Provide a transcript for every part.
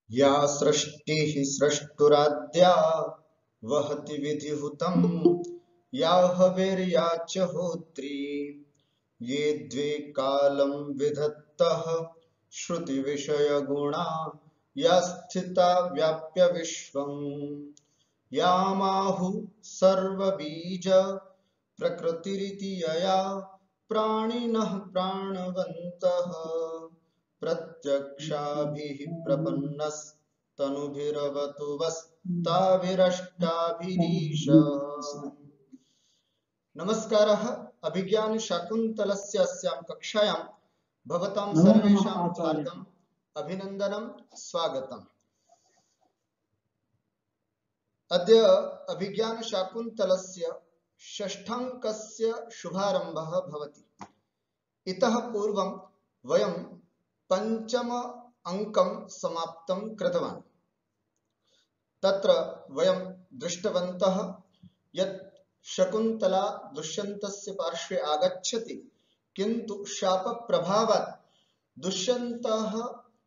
या सृष्टिः स्रष्टुराद्या वहति विधिहुतं या हविर्या च होत्री ये द्वे कालं विधत्तः श्रुतिविषयगुणा या स्थिता व्याप्य विश्वम् यामाहु सर्वबीज प्रकृतिरिति यया प्राणिनः प्राणवन्तः प्रत्यक्षाभिः प्रपन्नस्तनुभिरवतु वस्ताभिरष्टाभिरीश। नमस्कारः। अभिज्ञान शाकुन्तलस्य अस्यां कक्षायां भवतां सर्वेषां हार्दम् अभिनन्दनं स्वागतम्। अद्य अभिज्ञान शाकुन्तलस्य षष्ठाङ्कस्य शुभारम्भः भवति। इतः पूर्वं वयं पञ्चम अंकं समाप्तं कृतवान्। तत्र वयं दृष्टवन्तः यत् शकुन्तला दुष्यन्तस्य पार्श्वे आगच्छति, किन्तु शापप्रभावात् दुष्यन्तः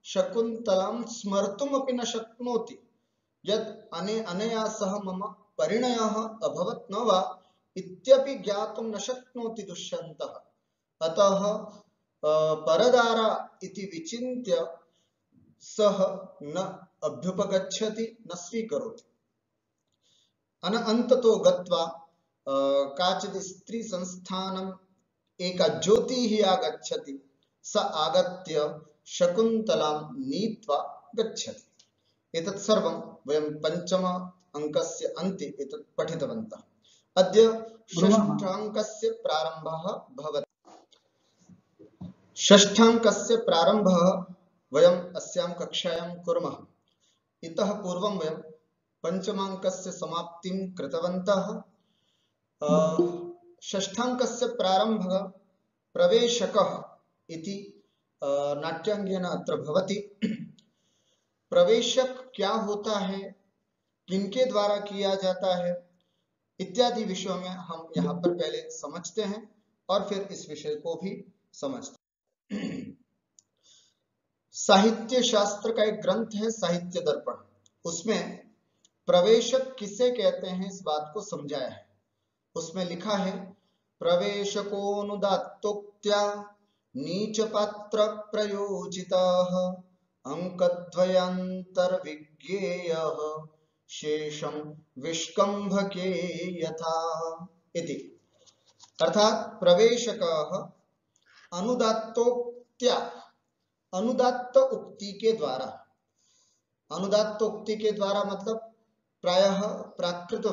शकुन्तलां स्मर्तुमपि न शक्नोति। यत् अनया सह मम परिणयः अभवत् न वा इत्यपि ज्ञातुं न शक्नोति दुष्यन्तः। अतः परदारा इति विचिन्त्य सः न अभ्युपगच्छति, न स्वीकरोति। अन्ततो गत्वा काचित् स्त्री संस्थानम् एका ज्योतिः आगच्छति। स आगत्य शकुन्तलां नीत्वा गच्छति। एतत् सर्वं वयं पञ्चम अंकस्य अन्ते एतत् पठितवन्तः। अद्य षष्ठाङ्कस्य प्रारम्भः भवति। षष्ठाङ्कस्य प्रारम्भः वयम् अस्यां कक्षायां कुर्मः। इतः पूर्वं वयं पञ्चमाङ्कस्य समाप्तिं कृतवन्तः। षष्ठाङ्कस्य प्रारम्भः प्रवेशकः इति नाट्याङ्गेन अत्र भवति। प्रवेशक क्या होता है, किनके द्वारा किया जाता है, इत्यादि विषयों में हम यहाँ पर पहले समझते हैं और फिर इस विषय को भी समझते हैं। साहित्य शास्त्र का एक ग्रंथ है साहित्य दर्पण। उसमें प्रवेशक किसे कहते हैं इस बात को समझाया है। उसमें लिखा है प्रवेशकोनुदात्तोक्त्या नीच पात्र प्रयोजितः अंकद्वयान्तर्विज्ञेयः शेषं विष्कंभके यथा इति। अर्थात प्रवेशकः अनुदात्तोक्त्या, अनुदात्त उक्ति के द्वारा, अनुदात्त उक्ति के द्वारा मतलब प्रायः प्राकृत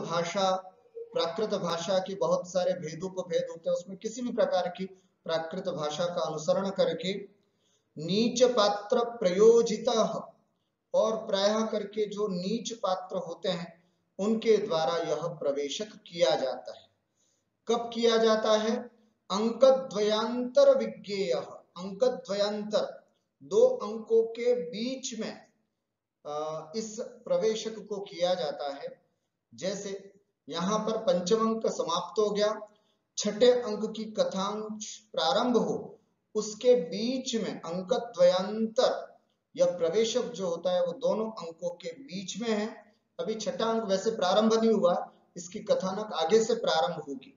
भाषा की बहुत सारे भेदोपभेद होते हैं। उसमें किसी भी प्रकार की प्राकृत भाषा का अनुसरण करके नीच पात्र प्रयोजितः, और प्रायः करके जो नीच पात्र होते हैं उनके द्वारा यह प्रवेशक किया जाता है। कब किया जाता है? अंकद्वयांतर विज्ञेयः, अंकद्वयांतर, दो अंकों के बीच में इस प्रवेशक को किया जाता है। जैसे यहाँ पर पंचम अंक समाप्त हो गया, छठे अंक की कथांश प्रारंभ हो, उसके बीच में अंकद्वयांतर, यह प्रवेशक जो होता है वो दोनों अंकों के बीच में है। अभी छठा अंक वैसे प्रारंभ नहीं हुआ, इसकी कथानक आगे से प्रारंभ होगी।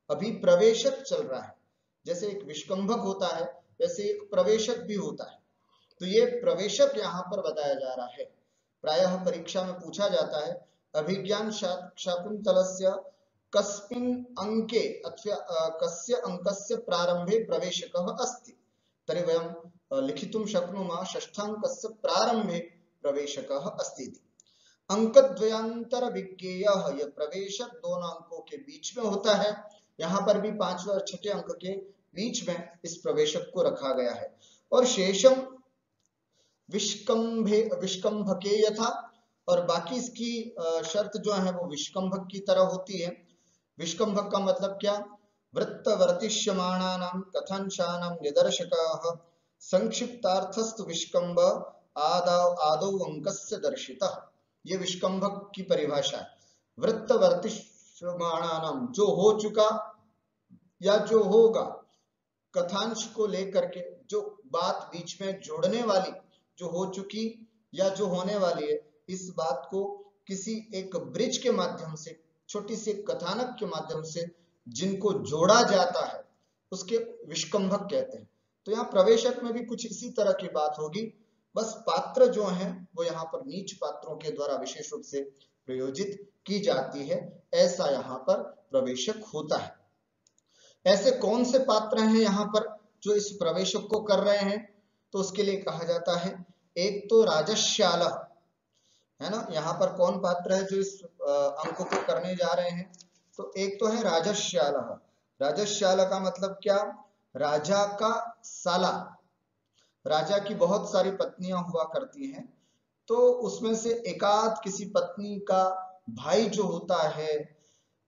अभी प्रवेशक चल रहा है। जैसे एक विष्कंभक होता है वैसे एक प्रवेशक भी होता है। तो ये प्रवेशक यहाँ पर बताया जा रहा है। प्रायः परीक्षा में पूछा जाता है अभिज्ञान शाकुन्तलस्य कस्मिन् अंके अथवा कस्य अंकस्य प्रारंभे प्रवेशकः अस्ति, तर्हि वयं लिखितुं शक्नुमः षष्ठाङ्कस्य प्रारंभे प्रवेशकः अस्ति इति। अंकद्वयांतर विज्ञेयः, यह प्रवेशक दोनों अंकों के बीच में होता है। यहाँ पर भी पांचवें और छठे अंक के बीच में इस प्रवेशक को रखा गया है। और शेषम विष्कंभके यथा, और बाकी इसकी शर्त जो है वो विष्कंभक की तरह होती है। विष्कंभक का मतलब क्या? वृत्तवर्तिष्यमाणानां कथांशानां निदर्शकः संक्षिप्तार्थस्तु विष्कंभ आदौ अंकस्य दर्शितः। ये विष्कंभक की परिभाषा है। वृत्तवर्तिष्यमाणानां, जो हो चुका या जो होगा, कथांश को लेकर के जो बात बीच में जोड़ने वाली जो हो चुकी या जो होने वाली है, इस बात को किसी एक ब्रिज के माध्यम से, छोटी सी कथानक के माध्यम से जिनको जोड़ा जाता है उसके विष्कंभक कहते हैं। तो यहाँ प्रवेशक में भी कुछ इसी तरह की बात होगी, बस पात्र जो हैं वो यहाँ पर नीच पात्रों के द्वारा विशेष रूप से प्रयोजित की जाती है, ऐसा यहाँ पर प्रवेशक होता है। ऐसे कौन से पात्र हैं यहाँ पर जो इस प्रवेशक को कर रहे हैं, तो उसके लिए कहा जाता है एक तो राजश्याल है ना। यहाँ पर कौन पात्र है जो इस अंक को करने जा रहे हैं, तो एक तो है राजश्याल। राजश्याल का मतलब क्या, राजा का साला। राजा की बहुत सारी पत्नियां हुआ करती हैं, तो उसमें से एकाध किसी पत्नी का भाई जो होता है,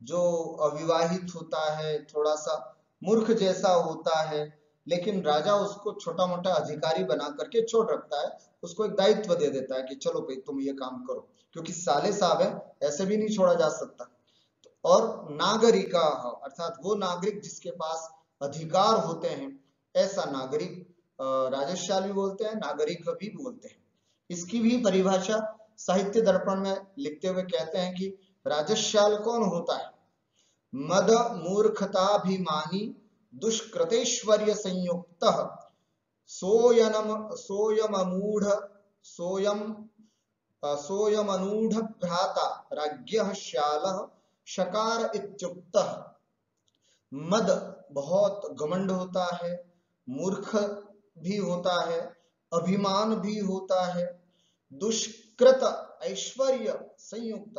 जो अविवाहित होता है, थोड़ा सा मूर्ख जैसा होता है, लेकिन राजा उसको छोटा मोटा अधिकारी बना करके छोड़ रखता है, उसको एक दायित्व दे देता है कि चलो भाई तुम ये काम करो, क्योंकि साले साहब है, ऐसे भी नहीं छोड़ा जा सकता। और नागरिका अर्थात वो नागरिक जिसके पास अधिकार होते हैं, ऐसा नागरिक राजश्याल भी बोलते हैं, नागरिक भी बोलते हैं। इसकी भी परिभाषा साहित्य दर्पण में लिखते हुए कहते हैं कि राजश्याल कौन होता है, मद मूर्खताभिमानी दुष्कृतेश्वर्य संयुक्त सोयमूढ़ भ्राता राज्ञः श्यालः शकार इत्युक्तः। मद बहुत घमंड होता है, मूर्ख भी होता है, अभिमान भी होता है, दुष्कृत ऐश्वर्य संयुक्त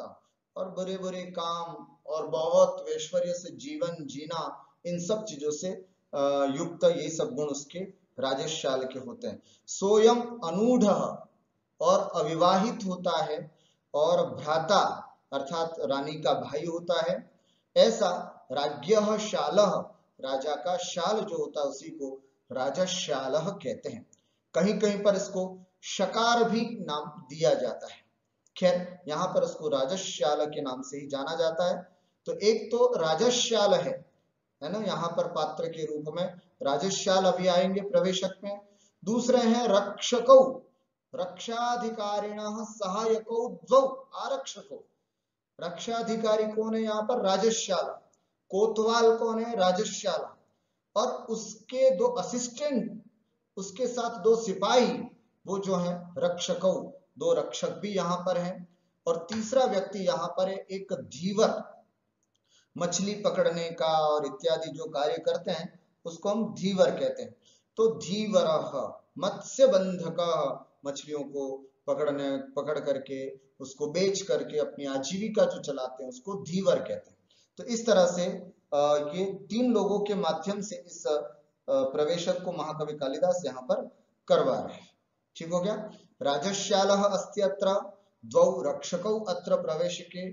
और बुरे बुरे काम और बहुत ऐश्वर्य से जीवन जीना, इन सब चीजों से युक्त ये सब गुण उसके राजश्याल के होते हैं। सोयम अनूढ़ और अविवाहित होता है, और भ्राता अर्थात रानी का भाई होता है। ऐसा राज्ञः शालः, राजा का शाल जो होता है उसी को राजश्यालः कहते हैं। कहीं कहीं पर इसको शकार भी नाम दिया जाता है। खैर यहाँ पर इसको राजश्याल के नाम से ही जाना जाता है। तो एक तो राजश्याल है ना, यहाँ पर पात्र के रूप में राजश्याल अभी आएंगे प्रवेशक में। दूसरे हैं रक्षकौ, रक्षाधिकारिणः सहायकौ द्वौ आरक्षकौ। रक्षाधिकारी कौन है यहाँ पर, राजश्याल। कोतवाल कौन है, राजश्याल। और उसके दो असिस्टेंट, उसके साथ दो सिपाही, वो जो है रक्षकौ, दो रक्षक भी यहाँ पर हैं। और तीसरा व्यक्ति यहाँ पर है एक धीवर, मछली पकड़ने का और इत्यादि जो कार्य करते हैं उसको हम धीवर कहते हैं। तो धीवरः मत्स्य बंधक, मछलियों को पकड़ करके उसको बेच करके अपनी आजीविका जो चलाते हैं उसको धीवर कहते हैं। तो इस तरह से ये तीन लोगों के माध्यम से इस प्रवेशक को महाकवि कालिदास यहाँ पर करवा रहे हैं। ठीक हो गया। राजश्यालः अस्ति अत्र, द्वौ रक्षकौ अत्र प्रवेशके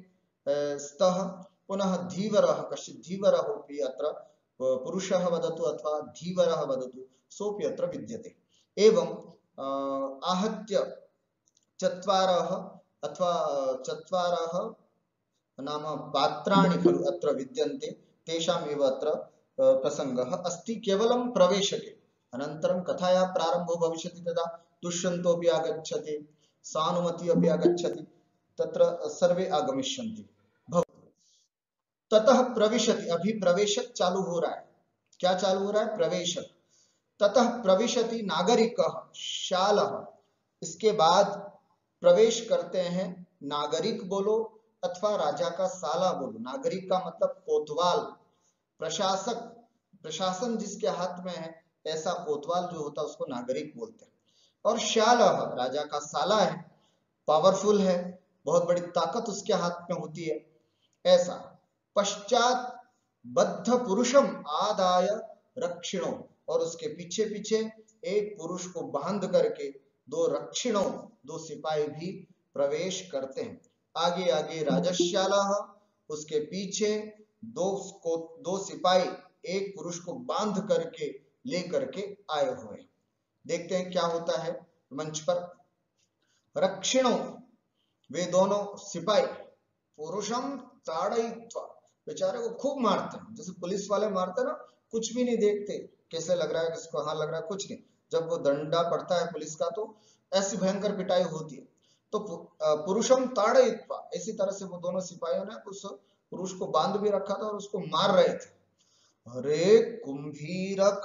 स्तः, पुनः धीवरः, कश्चित् धीवरः अत्र पुरुषः वदतु अथवा धीवरः वदतु, सोऽपि अत्र विद्यते। एवं आहत्य चत्वारः अथवा चत्वारः नाम पात्राणि खलु अत्र विद्यन्ते, तेषामेव अत्र प्रसंगः अस्ति केवलं प्रवेशके। अनन्तरं कथायाः प्रारम्भो भविष्यति तदा दुष्यन्तोऽपि आगच्छति, सानुमति अपि आगच्छति, तत्र सर्वे आगमिष्यन्ति। ततः प्रविशति, अभी प्रवेशक चालू हो रहा है। क्या चालू हो रहा है, प्रवेशक। ततः प्रविशति नागरिकः शालः, इसके बाद प्रवेश करते हैं नागरिक बोलो अथवा राजा का साला बोलो। नागरिक का मतलब कोतवाल, प्रशासक, प्रशासन जिसके हाथ में है ऐसा कोतवाल जो होता है उसको नागरिक बोलते हैं। और शालः राजा का साला है, पावरफुल है, बहुत बड़ी ताकत उसके हाथ में होती है ऐसा। पश्चात बद्ध पुरुषम आदाय रक्षिणों, और उसके पीछे पीछे एक पुरुष को बांध करके दो रक्षिणों, दो सिपाही भी प्रवेश करते हैं। आगे आगे राजश्यालः, उसके पीछे दो सिपाही एक पुरुष को बांध करके ले करके आए हुए। देखते हैं क्या होता है मंच पर। रक्षिणों, वे दोनों सिपाही, पुरुषम ताड़यित्वा, बेचारे को खूब मारते हैं, जैसे पुलिस वाले मारते हैं ना, कुछ भी नहीं देखते कैसे लग रहा है, किसको हाथ लग रहा है, कुछ नहीं। जब वो डंडा पड़ता है पुलिस का तो ऐसी भयंकर पिटाई होती है। तो पुरुषम ताड़यित्वा, इसी तरह से वो दोनों सिपाहियों ने उस पुरुष को बांध भी रखा था और उसको मार रहे थे। अरे कुंभीरक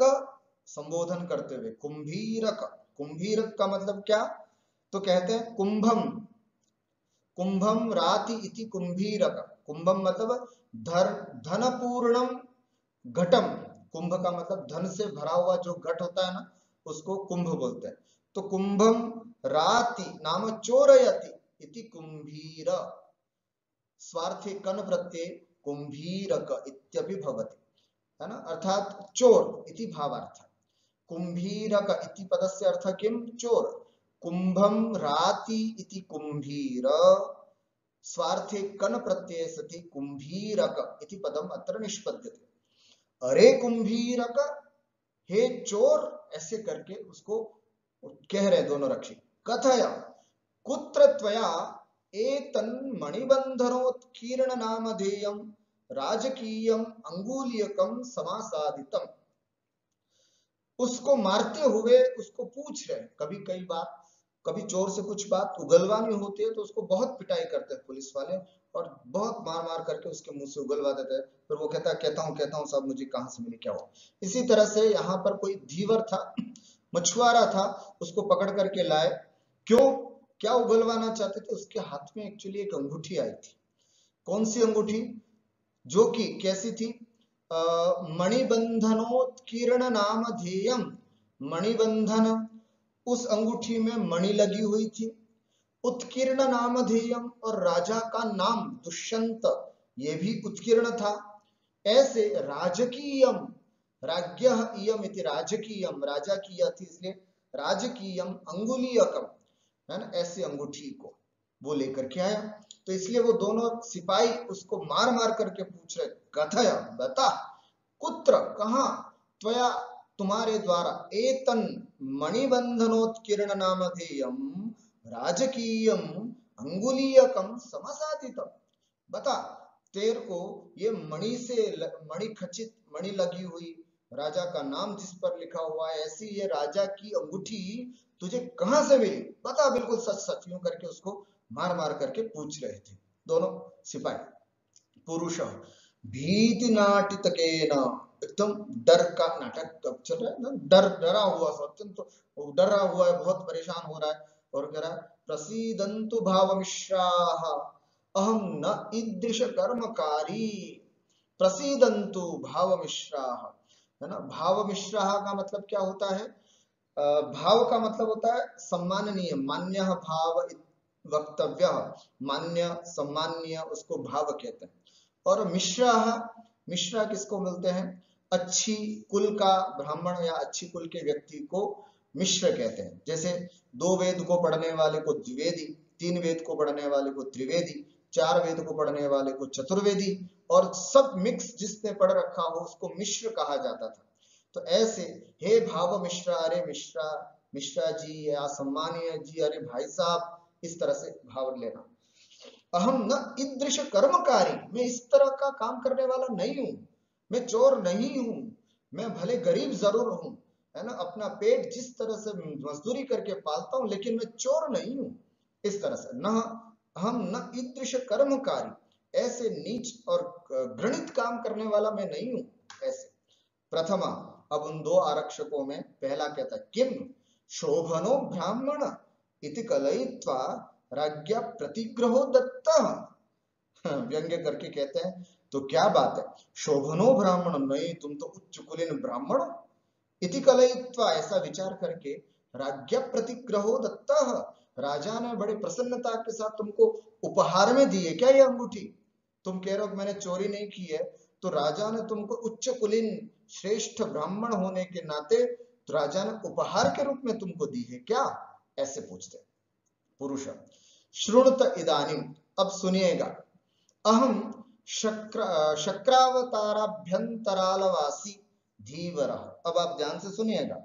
संबोधन करते हुए, कुंभीरक, कुंभीरक का मतलब क्या, तो कहते हैं कुंभम, कुंभम राति इति कुंभीरक, कुंभम मतलब धन पूर्णम घटम, कुंभ का मतलब धन से भरा हुआ जो घट होता है ना, उसको कुंभ बोलते हैं। तो कुंभम राति नाम चोरयति इति कुंभीर, स्वार्थे कन प्रत्यय कुंभीरक इत्यपि भवति, है ना, अर्थात चोर इति भावार्थ। कुंभीरक इति पदस्य अर्थ किम, चोर। कुंभम राति इति कुंभीर, स्वार्थे कन प्रत्यय सति कुंभीरक इति पदम अत्र निष्पद्यते। अरे कुंभीरक, हे चोर, ऐसे करके उसको कह रहे दोनों रक्षी। कथय कुत्र त्वया एतन् मणिबंधनोत्कीर्ण नामधेयं राजकीयम अंगुलीयकम समासादितम। उसको मारते हुए उसको पूछ रहे, कभी कई बार कभी चोर से कुछ बात उगलवानी होती है तो उसको बहुत पिटाई करते हैं पुलिस वाले, और बहुत मार मार करके उसके मुंह से उगलवा देते हैं। फिर वो कहता है कहता हूँ सब मुझे कहां से मिली, क्या हुआ। इसी तरह से यहाँ पर कोई धीवर था, मछुआरा था, उसको पकड़ करके लाए। क्यों, क्या उगलवाना चाहते थे, उसके हाथ में एक्चुअली एक अंगूठी आई थी। कौन सी अंगूठी, जो कि कैसी थी, मणिबंधनोत्कीर्ण नामधेयम, मणिबंधन, उस अंगूठी में मणि लगी हुई थी। उत्कीर्ण नामधेयम, और राजा का नाम दुष्यंत, ये भी उत्कीर्ण था। ऐसे राजकीयम, राज्ञः इयम इति राजकीयम, राजा की यह थी इसलिए राजकीयम अंगुलीयकम, है ना, ऐसी अंगूठी को वो लेकर के आया। तो इसलिए वो दोनों सिपाही उसको मार मार करके पूछ रहे, कथय, बता, कुत्र, कहां, त्वया, तुम्हारे द्वारा, एतन मणिबंधनोत्कीर्ण नामधेयम राजकीयम अंगुलीयकम समसाधितम, बता, तेरे को ये मणि से, मणि खचित, मणि लगी हुई, राजा का नाम जिस पर लिखा हुआ है, ऐसी ये राजा की अंगूठी तुझे कहां से मिली, बता, बिल्कुल सच सच, यूं करके उसको मार मार करके पूछ रहे थे दोनों सिपाही। पुरुष भीति नाटित के न, एकदम डर का नाटक चल रहा है ना, डरा हुआ, अत्यंत तो डरा हुआ है, बहुत परेशान हो रहा है, और कह रहा है प्रसीदन्तु भावमिश्राः अहम न ईदृश कर्मकारी। प्रसीदन्तु भावमिश्राः, है ना, भावमिश्राः का मतलब क्या होता है, भाव का मतलब होता है सम्माननीय, मान्य भाव वक्तव्य, मान्य सम्माननीय, उसको भाव कहते हैं। और मिश्रा, मिश्रा किसको मिलते हैं, अच्छी कुल का ब्राह्मण या अच्छी कुल के व्यक्ति को मिश्र कहते हैं। जैसे 2 वेद को पढ़ने वाले को द्विवेदी, 3 वेद को पढ़ने वाले को त्रिवेदी, 4 वेद को पढ़ने वाले को चतुर्वेदी, और सब मिक्स जिसने पढ़ रखा हो उसको मिश्र कहा जाता था। तो ऐसे हे भाव मिश्रा, अरे मिश्रा, मिश्रा जी या सम्मानीय जी, अरे भाई साहब, इस तरह से भाव लेना। अहम न ईदृश कर्मकारी, मैं इस तरह का काम करने वाला नहीं हूं, मैं चोर नहीं हूं, मैं भले गरीब जरूर हूं, है ना, अपना पेट जिस तरह से मजदूरी करके पालता हूं, लेकिन मैं चोर नहीं हूं। इस तरह से न, हम न ईदृश कर्मकारी, ऐसे नीच और घृणित काम करने वाला मैं नहीं हूं। ऐसे प्रथमा, अब उन 2 आरक्षकों में पहला कहता किम शोभनो ब्राह्मण इति कलयित्वा राज्ञा प्रतिग्रहो दत्तः, व्यंग्य करके कहते हैं तो क्या बात है, शोभनो ब्राह्मण, नहीं तुम तो उच्च कुलीन ब्राह्मण, इति कलयित्वा, ऐसा विचार करके, राज्ञा प्रतिग्रहो दत्तः, राजा ने बड़े प्रसन्नता के साथ तुमको उपहार में दी है क्या ये अंगूठी, तुम कह रहे हो मैंने चोरी नहीं की है, तो राजा ने तुमको उच्च कुलीन श्रेष्ठ ब्राह्मण होने के नाते तो राजा ने उपहार के रूप में तुमको दी है क्या, ऐसे पूछते। पुरुष श्रुणुत इदानीम, अब सुनिएगा, अहम शक्रावताराभ्यंतरालवासी धीवर, अब आप ध्यान से सुनिएगा,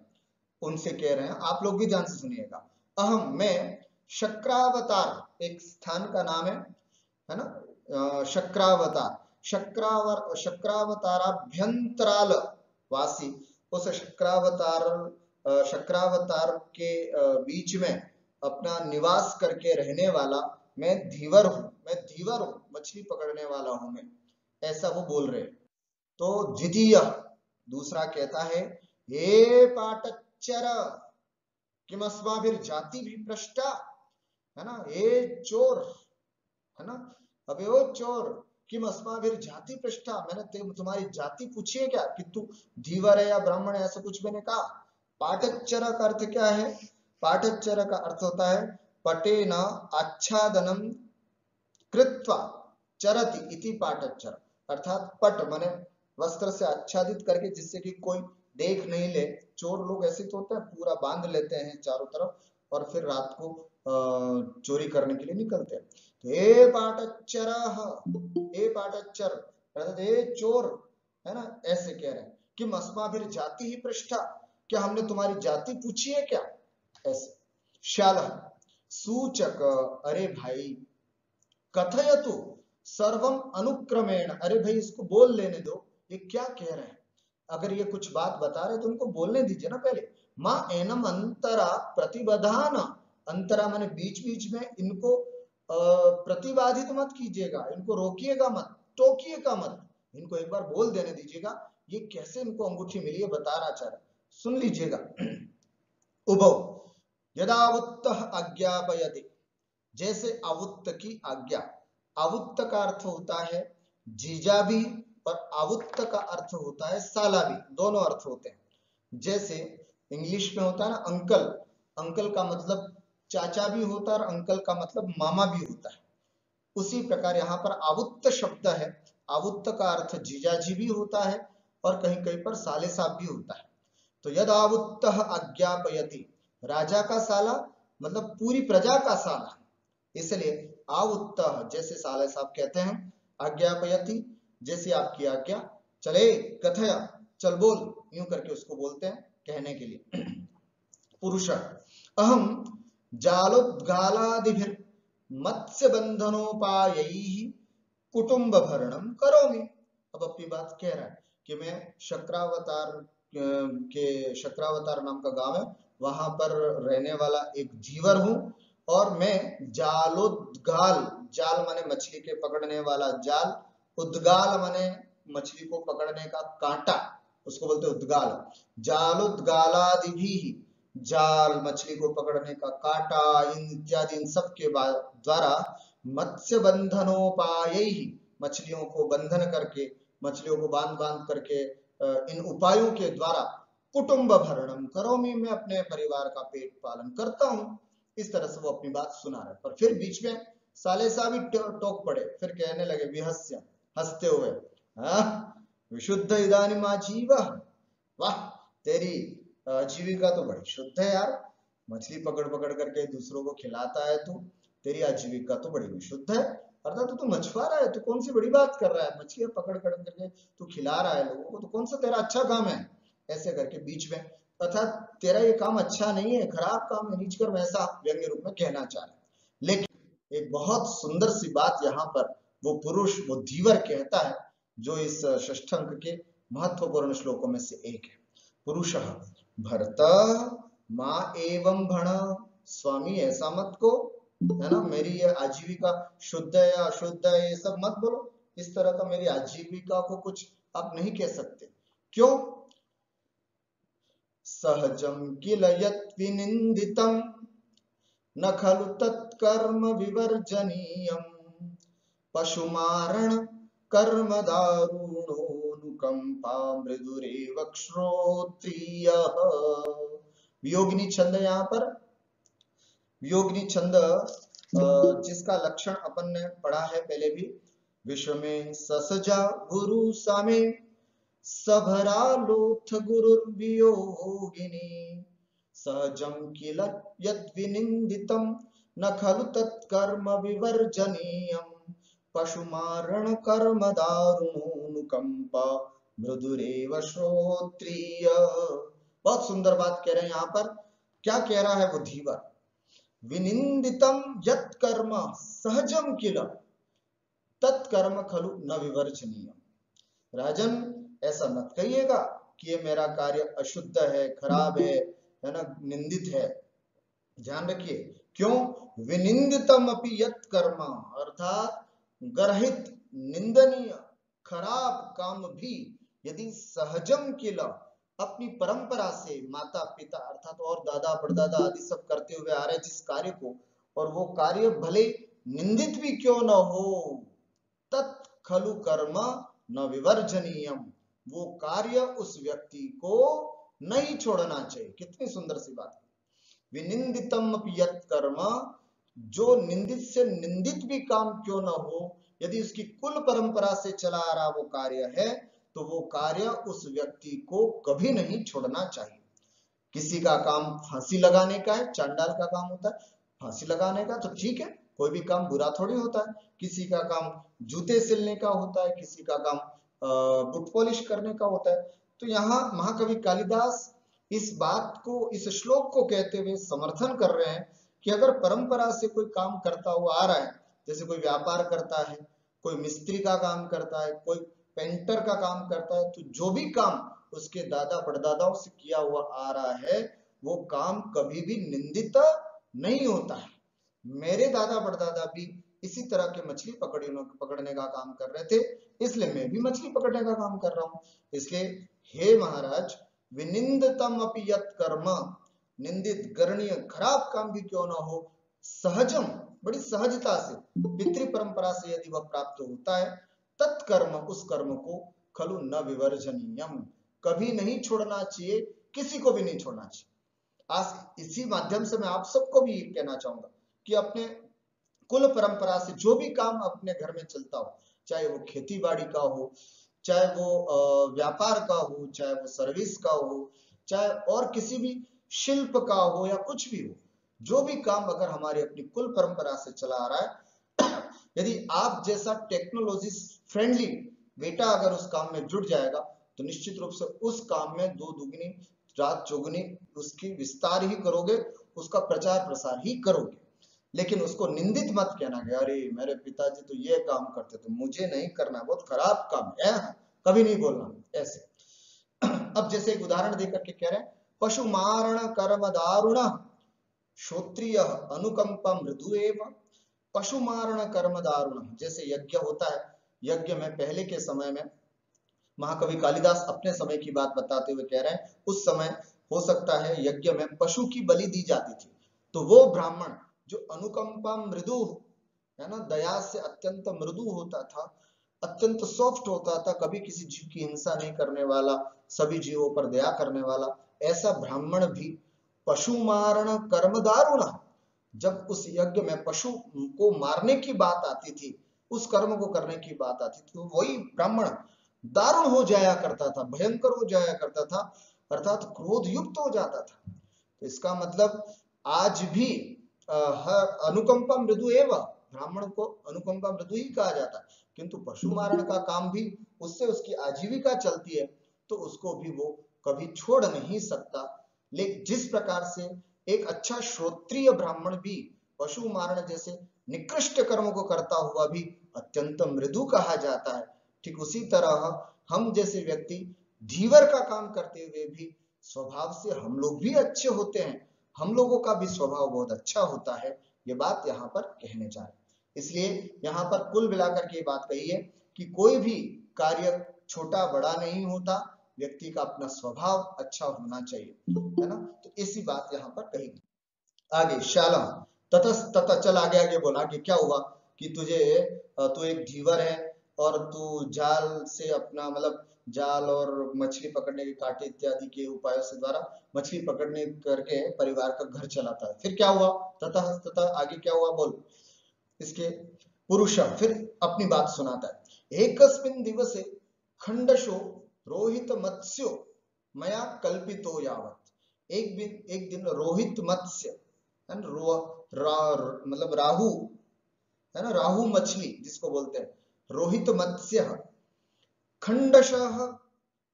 उनसे कह रहे हैं, आप लोग भी ध्यान से सुनिएगा। अहम, मैं, शक्रावतार एक स्थान का नाम है ना, शक्रावतार, शक्रावताराभ्यंतराल वासी, उस शक्रावतार के बीच में अपना निवास करके रहने वाला मैं धीवर हूं, मैं धीवर हूं, मछली पकड़ने वाला हूं मैं, ऐसा वो बोल रहे। तो द्वितीय दूसरा कहता है, हे पाटच्चर किम अस्माभिर जाति भी भ्रष्टा, है ना, ये चोर, है ना, अबे ओ चोर, किम अस्माभिर जाति पृष्ठा, मैंने तुम्हारी जाति पूछी है क्या, कि तू धीवर है या ब्राह्मण है, ऐसा कुछ मैंने कहा। पाठच्चर का अर्थ क्या है, पाठच्चर का अर्थ होता है पटेन आच्छादनम कृत्वा चरति इति पाठच्चर, अर्थात पट माने वस्त्र से आच्छादित करके, जिससे कि कोई देख नहीं ले। चोर लोग ऐसे तो होते हैं, पूरा बांध लेते हैं चारों तरफ और फिर रात को चोरी करने के लिए निकलते हैं। तो हे पाटच्चर, हे पाटच्चर अर्थात हे चोर, है ना, ऐसे कह रहे हैं कि अस्माभिर जाति ही पृष्ठा, क्या हमने तुम्हारी जाति पूछी है क्या, ऐसे। शाल सूचक, अरे भाई, कथयतु सर्वम अनुक्रमेण, अरे भाई इसको बोल लेने दो, ये क्या कह रहे हैं, अगर ये कुछ बात बता रहे तो उनको बोलने दीजिए ना पहले। माँ एनम अंतरा प्रतिबधान, अंतरा माने बीच बीच में इनको प्रतिबाधित मत कीजिएगा, इनको रोकिएगा मत, टोकिएगा मत, इनको एक बार बोल देने दीजिएगा, ये कैसे इनको अंगूठी मिली है बताना चाह रहे, सुन लीजिएगा। उभौ यदावुत्त आज्ञापयति, जैसे आवुत्त की आज्ञा, आवुत्त का अर्थ होता है जीजा भी और आवुत्त का अर्थ होता है साला भी, दोनों अर्थ होते हैं। जैसे इंग्लिश में होता है ना अंकल, अंकल का मतलब चाचा भी होता है और अंकल का मतलब मामा भी होता है, उसी प्रकार यहाँ पर आवुत्त शब्द है, आवुत्त का अर्थ जीजाजी भी होता है और कहीं कहीं पर साले साहब भी होता है। तो यद आवुत्त आज्ञापयति, राजा का साला मतलब पूरी प्रजा का साला, इसलिए आवुत्त जैसे साले साहब कहते हैं, आज्ञापयति जैसे आपकी आज्ञा, चले कथया चल बोल, यूं करके उसको बोलते हैं कहने के लिए। पुरुष अहम जालोद्गालादिभिर मत्स्य बंधनोपायैः कुटुंब भरणम करोमि। अब अपनी बात कह रहा है कि मैं शक्रावतार नाम का गांव है, वहां पर रहने वाला एक जीवर हूं, और मैं जालोद्गाल, जाल माने मछली के पकड़ने वाला जाल, उद्गाल माने मछली को पकड़ने का कांटा, उसको बोलते उद्गाल। जालोद्गालादि भी, जाल मछली को पकड़ने का कांटा, इन इत्यादि इन सब के द्वारा मत्स्य बंधनोपाय ही, मछलियों को बंधन करके, मछलियों को बांध बांध करके, इन उपायों के द्वारा कुटुंब भरणम करोमि, मैं अपने परिवार का पेट पालन करता हूं। इस तरह से वो अपनी बात सुना रहे, पर फिर बीच में साले साहब ही टोक पड़े, फिर कहने लगे विहस्य, हंसते हुए, विशुद्ध इदानीम आजीव, वाह तेरी आजीविका तो बड़ी शुद्ध है यार, मछली पकड़ पकड़ करके दूसरों को खिलाता है तू, तेरी आजीविका तो बड़ी विशुद्ध है, अर्थात तू मछुआरा है, तू कौन सी बड़ी बात कर रहा है, मछलियां पकड़ पकड़ करके तू खिला रहा है लोगों को, तो कौन सा तेरा अच्छा काम है, ऐसे करके बीच में, अर्थात तेरा ये काम अच्छा नहीं है, खराब काम है, नीच कर, वैसा व्यंग्य रूप में कहना चाह रहे। लेकिन एक बहुत सुंदर सी बात यहाँ पर वो पुरुष, वो धीवर कहता है, जो इस षष्ठांक के महत्वपूर्ण श्लोकों में से एक है। पुरुष भरत माँ एवं भण, स्वामी ऐसा मत को, है ना, मेरी ये आजीविका शुद्ध है या अशुद्ध है ये सब मत बोलो, इस तरह का मेरी आजीविका को कुछ आप नहीं कह सकते। क्यों? सहजम किल यत् विनिंदितम न खलु तत्कर्म विवर्जनीयम पशुमारण कर्म दारुणोनुकंपा मृदुरेव श्रोत्रियः। वियोगिनी छंद, यहाँ पर वियोगिनी छंद जिसका लक्षण अपन ने पढ़ा है पहले भी, विश्व में ससजा गुरु सामे सभरा लोथ गुरुर्वियोगिनी सहजम किल यद्विनिंदितम न खलु तत्कर्म विवर्जनीयम पशुमारण कर्म दारुणोनुकंपा मृदुरेव श्रोत्रिय। बहुत सुंदर बात कह रहे हैं यहाँ पर, क्या कह रहा है वो धीवर, विनिंदितम यत् कर्म सहजम किल तत्कर्म खलु न विवर्जनीय। राजन ऐसा मत कहिएगा कि ये मेरा कार्य अशुद्ध है, खराब है ना, निंदित है। ध्यान रखिए, क्यों? विनिंदितम अपि यत् कर्म, अर्थात गर्हित, निंदनीय, खराब काम भी यदि सहजम किल, अपनी परंपरा से माता पिता अर्थात और दादा परदादा आदि सब करते हुए आ रहे जिस कार्य को, और वो कार्य भले निंदित भी क्यों न हो, तत् खलु कर्म न विवर्जनीयम, वो कार्य उस व्यक्ति को नहीं छोड़ना चाहिए। कितनी सुंदर सी बात। विनिंदितम यत् कर्म, जो निंदित से निंदित भी काम क्यों न हो, यदि उसकी कुल परंपरा से चला आ रहा वो कार्य है, तो वो कार्य उस व्यक्ति को कभी नहीं छोड़ना चाहिए। किसी का काम फांसी लगाने का है, चांडाल का काम होता है फांसी लगाने का, तो ठीक है, कोई भी काम बुरा थोड़ी होता है। किसी का काम जूते सिलने का होता है, किसी का काम बुट पॉलिश करने का होता है। तो यहाँ महाकवि कालिदास इस बात को, इस श्लोक को कहते हुए समर्थन कर रहे हैं कि अगर परंपरा से कोई काम करता हुआ आ रहा है, जैसे कोई व्यापार करता है, कोई मिस्त्री का काम करता है, कोई पेंटर का काम करता है, तो जो भी काम उसके दादा परदादाओं से किया हुआ आ रहा है, वो काम कभी भी निंदित नहीं होता है। मेरे दादा परदादा भी इसी तरह के मछली पकड़ने का काम कर रहे थे, इसलिए मैं भी मछली पकड़ने का काम कर रहा हूं। इसलिए हे महाराज, विनिंदतम अपि यत् कर्म, निंदित गरणीय खराब काम भी क्यों ना हो, सहजम, बड़ी सहजता से पितृ परंपरा से यदि वह प्राप्त होता है, तत्कर्म, उस कर्म को खलु न विवर्जनीयम, कभी नहीं छोड़ना चाहिए, किसी को भी नहीं छोड़ना चाहिए। आज इसी माध्यम से मैं आप सबको भी कहना चाहूंगा कि अपने कुल परंपरा से जो भी काम अपने घर में चलता हो, चाहे वो खेती बाड़ी का हो, चाहे वो व्यापार का हो, चाहे वो सर्विस का हो, चाहे और किसी भी शिल्प का हो या कुछ भी हो, जो भी काम अगर हमारी अपनी कुल परंपरा से चला आ रहा है, यदि आप जैसा टेक्नोलॉजी फ्रेंडली बेटा अगर उस काम में जुड़ जाएगा, तो निश्चित रूप से उस काम में दो दुगनी रात चौगुनी उसकी विस्तार ही करोगे, उसका प्रचार प्रसार ही करोगे। लेकिन उसको निंदित मत कहना कि अरे मेरे पिताजी तो ये काम करते थे, मुझे नहीं करना, बहुत खराब काम है, कभी नहीं बोलना ऐसे। अब जैसे एक उदाहरण देकर के कह रहे हैं, पशु मारण कर्म दारुण श्रोत्रिय अनुकंपा मृदु एवं, पशु मारण कर्म दारुण, जैसे यज्ञ होता है, यज्ञ में पहले के समय में महाकवि कालिदास अपने समय की बात बताते हुए कह रहे हैं, उस समय हो सकता है यज्ञ में पशु की बलि दी जाती थी, तो वो ब्राह्मण जो अनुकंपा मृदु है ना, दया से अत्यंत मृदु होता था, अत्यंत सॉफ्ट होता था, कभी किसी जीव की हिंसा नहीं करने वाला, सभी जीवों पर दया करने वाला, ऐसा ब्राह्मण भी पशु मारण कर्म दारुण, जब उस यज्ञ में पशु को मारने की बात आती थी, उस कर्म को करने की बात आती थी, तो वही ब्राह्मण दारुण हो जाया करता था, भयंकर हो जाया करता था, अर्थात क्रोध युक्त हो जाता था। तो इसका मतलब आज भी अनुकंपा मृदु एवं, ब्राह्मण को अनुकंपा मृदु ही कहा जाता है, किंतु पशु मारण का काम भी, उससे उसकी आजीविका चलती है, तो उसको भी वो कभी छोड़ नहीं सकता। लेकिन जिस प्रकार से एक अच्छा श्रोत्रिय ब्राह्मण भी पशु मारण जैसे निकृष्ट कर्म को करता हुआ भी अत्यंत मृदु कहा जाता है, ठीक उसी तरह हम जैसे व्यक्ति धीवर का काम करते हुए भी स्वभाव से हम लोग भी अच्छे होते हैं, हम लोगों का भी स्वभाव बहुत अच्छा होता है, ये बात यहाँ पर कहने जा रहे। इसलिए यहाँ पर कुल मिलाकर के बात कही है कि कोई भी कार्य छोटा बड़ा नहीं होता, व्यक्ति का अपना स्वभाव अच्छा होना चाहिए, है ना। तो इसी बात यहाँ पर कही। आगे शाला तथा चल आगे आगे बोला कि क्या हुआ कि तू एक धीवर है और तू जाल से अपना मतलब जाल और मछली पकड़ने के कांटे इत्यादि के उपायों से द्वारा मछली पकड़ने करके परिवार का घर चलाता है। फिर क्या हुआ, तथा आगे क्या हुआ बोल। इसके पुरुष फिर अपनी बात सुनाता है। एकस्मिन् दिवसे खंडशो रोहित मत्स्यो मया कल्पितो यावत, एक दिन रोहित मत्स्य मतलब राहु है ना, राहु मछली जिसको बोलते हैं, रोहित मत्स्य खंडशः,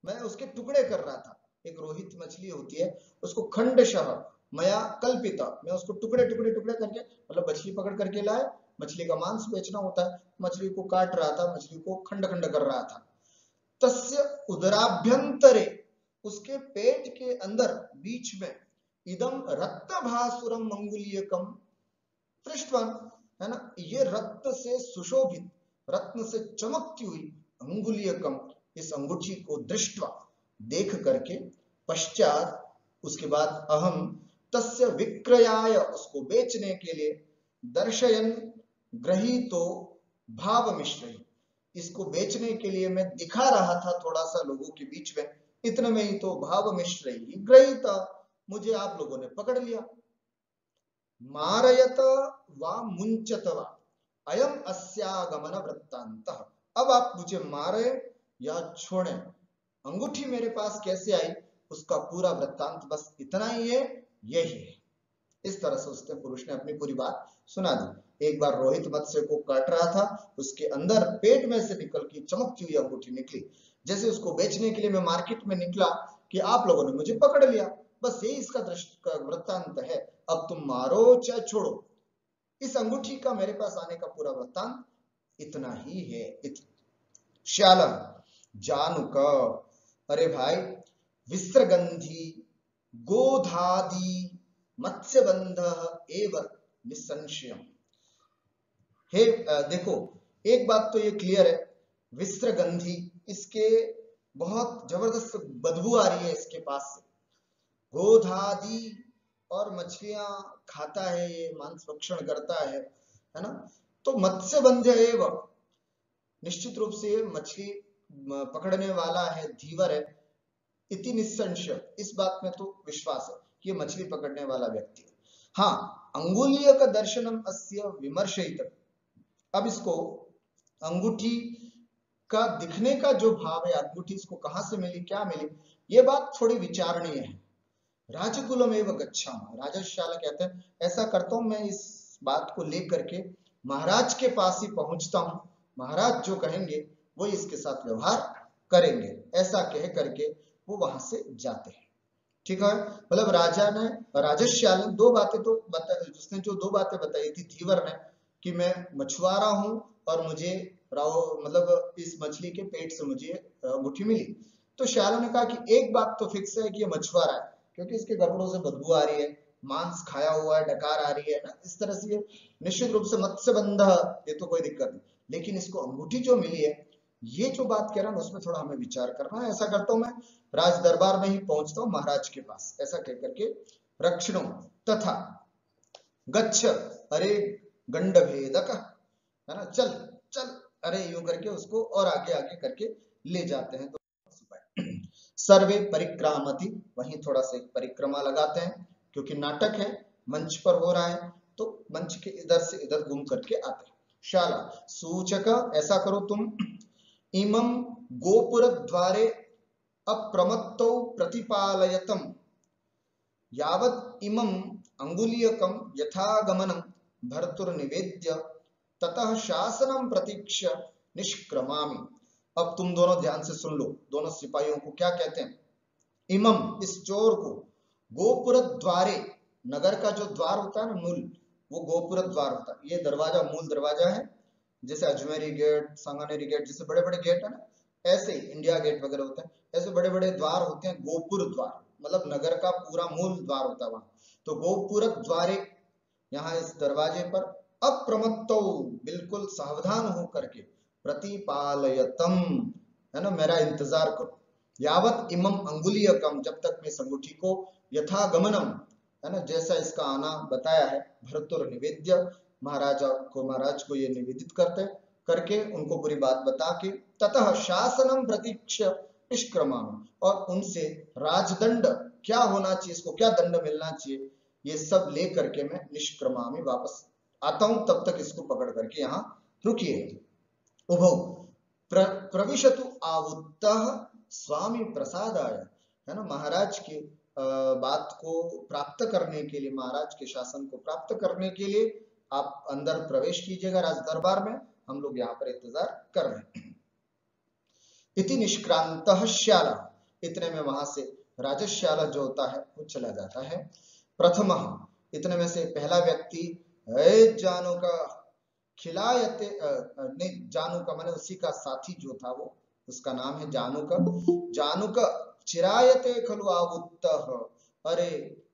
मैं उसके टुकड़े कर रहा था। एक रोहित मछली होती है, उसको खंडशः मया कल्पिता, मैं उसको टुकड़े टुकड़े टुकड़े करके, मतलब मछली पकड़ करके लाए, मछली का मांस बेचना होता है, मछली को काट रहा था, मछली को खंड खंड कर रहा था। तस्य उदराभ्यंतरे, उसके पेट के अंदर बीच में, इदम रक्तभासुरम मंगुलीयकम, दृष्टवान, है ना, ये रत्न से सुशोभित, रत्न से चमकती हुई अंगुलीयकम, इस अंगूठी को दृष्टवा, देख करके, पश्चात उसके बाद अहम तस्य विक्रयाय, उसको बेचने के लिए, दर्शयन गृहीतो भाव मिश्र, इसको बेचने के लिए मैं दिखा रहा था थोड़ा सा लोगों के बीच में, इतने में ही तो भाव मिश्र गृहीता, मुझे आप लोगों ने पकड़ लिया। मारयत वा मुंचत वा अयम अस्यागमन वृत्तांतः, अब आप मुझे मारे या छोड़े, अंगूठी मेरे पास कैसे आई उसका पूरा वृत्तांत बस इतना ही है, यही है। इस तरह से उसने, पुरुष ने अपनी पूरी बात सुना दी। एक बार रोहित मत्स्य को काट रहा था, उसके अंदर पेट में से निकल की चमकती हुई अंगूठी निकली, जैसे उसको बेचने के लिए मैं मार्केट में निकला कि आप लोगों ने मुझे पकड़ लिया, बस यही इसका वृत्तांत है। अब तुम मारो चाहे छोड़ो, इस अंगूठी का मेरे पास आने का पूरा वृत्तांत इतना ही है। श्याल जानुक, अरे भाई, विस्रगंधी गोधादि मत्स्यबंध एवं निसंशयम, हे देखो, एक बात तो ये क्लियर है, विस्रगंधी, इसके बहुत जबरदस्त बदबू आ रही है इसके पास से, गोधादि, और मछलियां खाता है ये, मांस भक्षण करता है ना, तो मत्स्यबंध एवं, निश्चित रूप से ये मछली पकड़ने वाला है, धीवर है, इति निसंशय, इस बात में तो विश्वास है कि ये मछली पकड़ने वाला व्यक्ति है। हाँ, अंगुलीय का दर्शनम अस्य विमर्शयित, अब इसको अंगूठी का दिखने का जो भाव है, अंगूठी इसको कहां से मिली, क्या मिली, ये बात थोड़ी विचारणीय है। राजकुलम एवं गच्छामः, राजश्याला कहते हैं ऐसा करता हूं मैं, इस बात को लेकर के महाराज के पास ही पहुंचता हूं, महाराज जो कहेंगे वो इसके साथ व्यवहार करेंगे, ऐसा कह करके वो वहां से जाते हैं। ठीक है, मतलब राजा ने, राजश्याल ने दो बातें तो बताई, उसने जो दो बातें बताई थी धीवर ने, कि मैं मछुआरा हूं और मुझे मतलब इस मछली के पेट से मुझे अंगूठी मिली, तो श्याल ने कहा कि एक बात तो फिक्स है कि ये मछुआरा है, क्योंकि इसके कपड़ों से बदबू आ रही है, मांस खाया हुआ है, डकार आ रही है ना, इस तरह से निश्चित रूप से मत्स्यबंध, ये तो कोई दिक्कत नहीं, लेकिन इसको अंगूठी जो मिली है, ये जो बात कह रहा है उसमें थोड़ा हमें विचार करना है। ऐसा करता हूं मैं, राज दरबार में ही पहुंचता हूं महाराज के पास, ऐसा कहकर के रक्षणों तथा गच्छ, अरे गंड भेदक, है ना, चल चल, अरे यूं करके उसको और आगे आगे करके ले जाते हैं। तो सर्वे परिक्रामति, वहीं थोड़ा सा एक परिक्रमा लगाते हैं, क्योंकि नाटक है, मंच पर हो रहा है, तो मंच के इधर से इधर घूम करके आते हैं। शाला सूचक, ऐसा करो तुम, इमं गोपुर द्वारे अप्रमत्तौ प्रतिपालयतम, यावत् इमं अंगुलीयकम यथागमनं भर्तुर्निवेद्य ततः शासनम प्रतीक्ष्य निष्क्रमामि। अब तुम दोनों ध्यान से सुन लो, दोनों सिपाहियों को क्या कहते हैं, इमम, इस चोर को, गोपुर द्वारे, नगर का जो द्वार होता है ना, मूल, वो गोपुर द्वार होता है, ये दरवाजा मूल दरवाजा है, जैसे अजमेरी गेट, सांगानेरी गेट, जैसे बड़े बड़े गेट है ना, ऐसे ही इंडिया गेट वगैरह होते हैं, ऐसे बड़े बड़े द्वार होते हैं गोपुर द्वार, मतलब नगर का पूरा मूल द्वार होता है वहां, तो गोपुर द्वारे, यहाँ इस दरवाजे पर, अप्रमत्तो, बिल्कुल सावधान होकर के, प्रतिपालयतम, है ना, मेरा इंतजार करो, यावत इमम अंगुलीयकम, जब तक मैं इस अंगूठी को, यथागमनम, है ना, जैसा इसका आना बताया है, भर्तुर निवेद्य, महाराज को ये निवेदित करते करके, उनको पूरी बात बता के, ततः शासनम प्रतीक्ष्य निष्क्रमा, और उनसे राजदंड क्या होना चाहिए, इसको क्या दंड मिलना चाहिए, ये सब ले करके मैं निष्क्रमा में वापस आता हूं, तब तक इसको पकड़ करके यहाँ रुकिए। उभौ प्रविशतु आहुतः स्वामी प्रसादाय, है ना, महाराज के बात को प्राप्त करने के लिए, महाराज के शासन को प्राप्त करने के लिए आप अंदर प्रवेश कीजिएगा राज दरबार में, हम लोग यहाँ पर इंतजार कर रहे हैं। इति निष्क्रांतः श्याला, इतने में वहां से राजश्याला जो होता है वो चला जाता है। प्रथम, इतने में से पहला व्यक्ति, जानू का खिलायते, नहीं, जानू का माने उसी का साथी जो था वो, उसका नाम है जानू का, जानू का चिरायते खलु आहुतः, अरे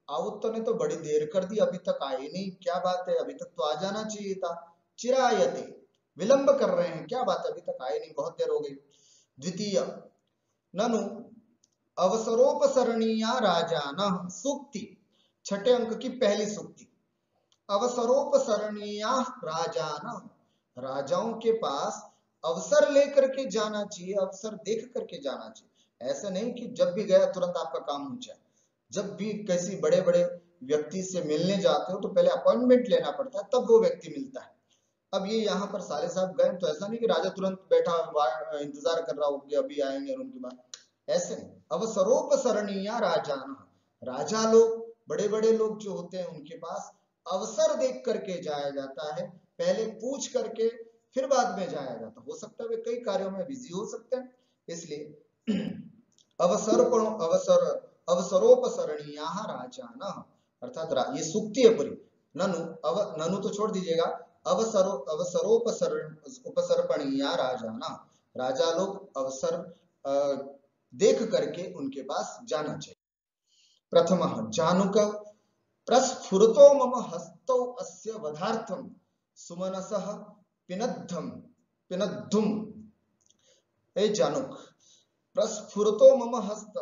आउत्तो ने तो बड़ी देर कर दी, अभी तक आए नहीं, क्या बात है, अभी तक तो आ जाना चाहिए था। चिरायते, विलंब कर रहे हैं, क्या बात है, अभी तक आए नहीं, बहुत देर हो गई। द्वितीय, ननु अवसरोपसरणीया राजान, सूक्ति, छठे अंक की पहली सूक्ति। अवसरोपसरणीया राजान, राजाओं के पास अवसर लेकर के जाना चाहिए, अवसर देख करके जाना चाहिए। ऐसा नहीं कि जब भी गया तुरंत आपका काम हो जाए। जब भी किसी बड़े बड़े व्यक्ति से मिलने जाते हो तो पहले अपॉइंटमेंट लेना पड़ता है, तब वो व्यक्ति मिलता है। अब ये यहाँ पर साले साहब गए तो ऐसा नहीं कि राजा तुरंत बैठा इंतजार कर रहा हो कि अभी आएंगे और उनके बाद, ऐसे नहीं। अवसरोपसरणीय राजान, राजा लोग, बड़े बड़े लोग जो होते हैं उनके पास अवसर देख करके जाया जाता है, पहले पूछ करके फिर बाद में जाया जाता। हो सकता है वे कई कार्यों में बिजी हो सकते हैं, इसलिए अवसरोपसरणीय राजान, अर्थात ये सूक्ति है पूरी। ननु तो छोड़ दीजिएगा, उपसर्पणीय राजान, राजा लोग अवसर देख करके उनके पास जाना चाहिए। प्रथम जानुक प्रस्फुरतो मम हस्तौ अस्य वधार्थम सुमनसः पिनद्धुम। ए जानुक, प्रस्फुरतो मम हस्त,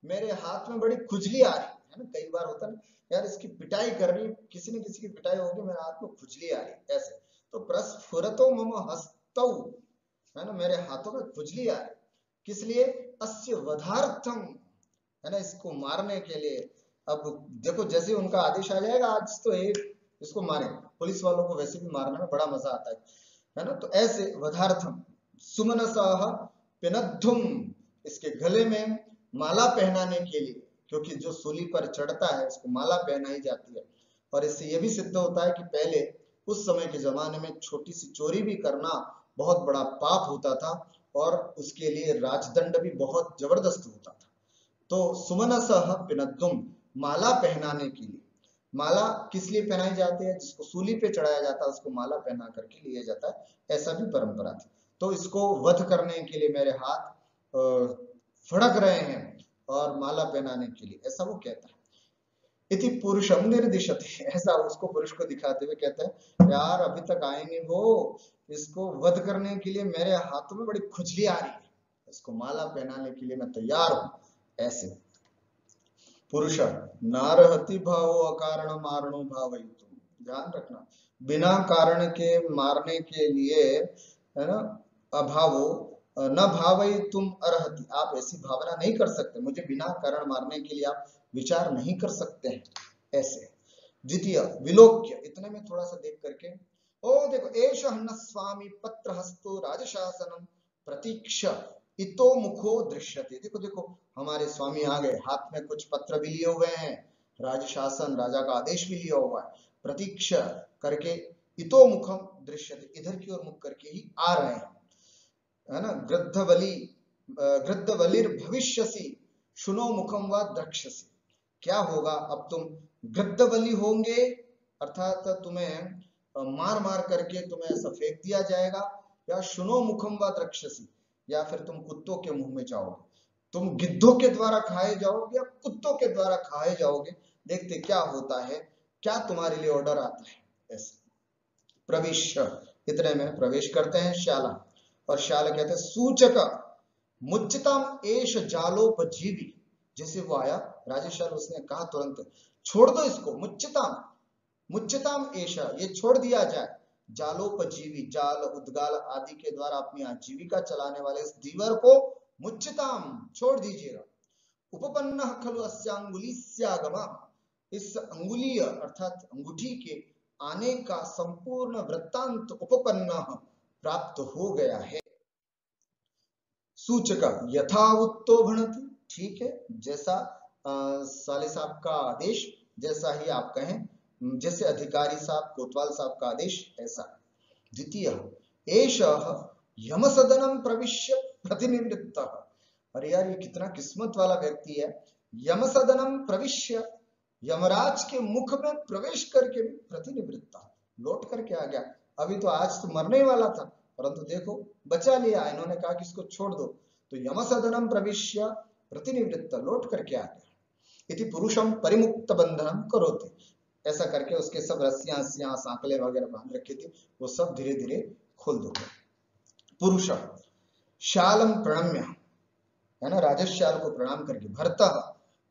मेरे हाथ में बड़ी खुजली आ रही है ना। कई बार होता है यार, इसकी पिटाई कर रही, किसी न किसी की पिटाई होगी, मेरे हाथ में खुजली आ रही, ऐसे। तो प्रस्फुरतो मम हस्तौ, है ना, मेरे हाथों में खुजली आ रही, किस लिए, अस्य वधार्थम, है ना, इसको मारने के लिए। अब देखो, जैसे उनका आदेश आ जाएगा आज तो एक इसको मारे, पुलिस वालों को वैसे भी मारने में बड़ा मजा आता है ना। तो ऐसे वधार्थम, सुमनसः पिनद्धुम, इसके गले में माला पहनाने के लिए, क्योंकि जो सूली पर चढ़ता है उसको माला पहनाई जाती है। और इससे यह भी सिद्ध होता है कि पहले उस समय के जमाने में छोटी सी चोरी भी करना बहुत बड़ा पाप होता था, और उसके लिए राजदंड भी बहुत जबरदस्त होता था। तो सुमनसः पिनद्धुम, माला पहनाने के लिए। माला किस लिए पहनाई जाती है, जिसको सूली पे चढ़ाया जाता है उसको माला पहना करके लिया जाता है, ऐसा भी परंपरा थी। तो इसको वध करने के लिए मेरे हाथ फड़क रहे हैं, और माला पहनाने के लिए, ऐसा वो कहता है। इति पुरुषम निर्दिशते, ऐसा उसको, पुरुष को दिखाते हुए कहते हैं, यार अभी तक आए नहीं वो, इसको वध करने के लिए मेरे हाथों में बड़ी खुजली आ रही है, इसको माला पहनाने के लिए मैं तैयार हूं, ऐसे। पुरुष नारहति भावो अकारण मारणो भावयितुम, ध्यान रखना, बिना कारण के मारने के लिए, है ना, अभावो न भावयितुम अर्हति, आप ऐसी भावना नहीं कर सकते, मुझे बिना कारण मारने के लिए आप विचार नहीं कर सकते हैं, ऐसे। द्वितीय, विलोक्य, इतने में थोड़ा सा देख करके, ओ देखो, एष न स्वामी पत्र हस्तो राजशासनम प्रतीक्ष इतो मुखो दृश्यते। देखो देखो, हमारे स्वामी आ गए, हाथ में कुछ पत्र भी लिए हुए हैं, राजशासन, राजा का आदेश भी लिया हुआ है, प्रतीक्ष करके इतो मुखम दृश्यते, इधर की ओर मुख करके ही आ रहे हैं, है ना। गृद्धवलिर भविष्यसि शुनो मुखम व द्रक्ष्यसि, क्या होगा, अब तुम गृद्धवली होंगे, अर्थात तुम्हें मार मार करके तुम्हें ऐसा फेंक दिया जाएगा, या शुनो मुखम व द्रक्ष्यसि, या फिर तुम कुत्तों के मुंह में जाओगे, तुम गिद्धों के द्वारा खाए जाओगे या कुत्तों के द्वारा खाए जाओगे, देखते क्या होता है, क्या तुम्हारे लिए ऑर्डर आता है, ऐसे। प्रविश्य, इतने में प्रवेश करते हैं शाला, और शाला कहते हैं सूचक मुच्यताम एष जालोपजीवी, जैसे वो आया राजेशाल, उसने कहा तुरंत छोड़ दो इसको, मुच्यताम, मुच्यताम एष, ये छोड़ दिया जाए, जालोपजीवी, जाल उद्गाल आदि के द्वारा अपनी आजीविका चलाने वाले इस धीवर को मुच्यताम, छोड़ दीजिएगा। उपपन्नः खलु अस्यांगुलीस्यागम, इस अंगुलीय अर्थात अंगूठी के आने का संपूर्ण वृत्तांत उपपन्न प्राप्त हो गया है। सूचक यथा उत्तो भणति, ठीक है, जैसा साले साहब का आदेश, जैसा ही आप कहें, जैसे अधिकारी साहब, कोतवाल साहब का आदेश, ऐसा। द्वितीय, एष यमसदनम प्रविश्य प्रतिनिवृत्त, अरे यार ये कितना किस्मत वाला व्यक्ति है, यमसदनम प्रविश्य, यमराज के मुख में प्रवेश करके भी प्रतिनिवृत्त, लौट करके आ गया। अभी तो आज तो मरने वाला था, परंतु देखो बचा लिया, इन्होंने कहा कि इसको छोड़ दो, तो यमसदनम प्रविश्य प्रतिनिवृत्त, लौट करके आ गया। इति पुरुषम परिमुक्त बंधनम करोति। ऐसा करके उसके सब रस्सियां सांकले वगैरह बांध रखी थी, वो सब धीरे धीरे खोल दो। पुरुष शालम प्रणम्य, है ना, राजश्याल को प्रणाम करके, भरता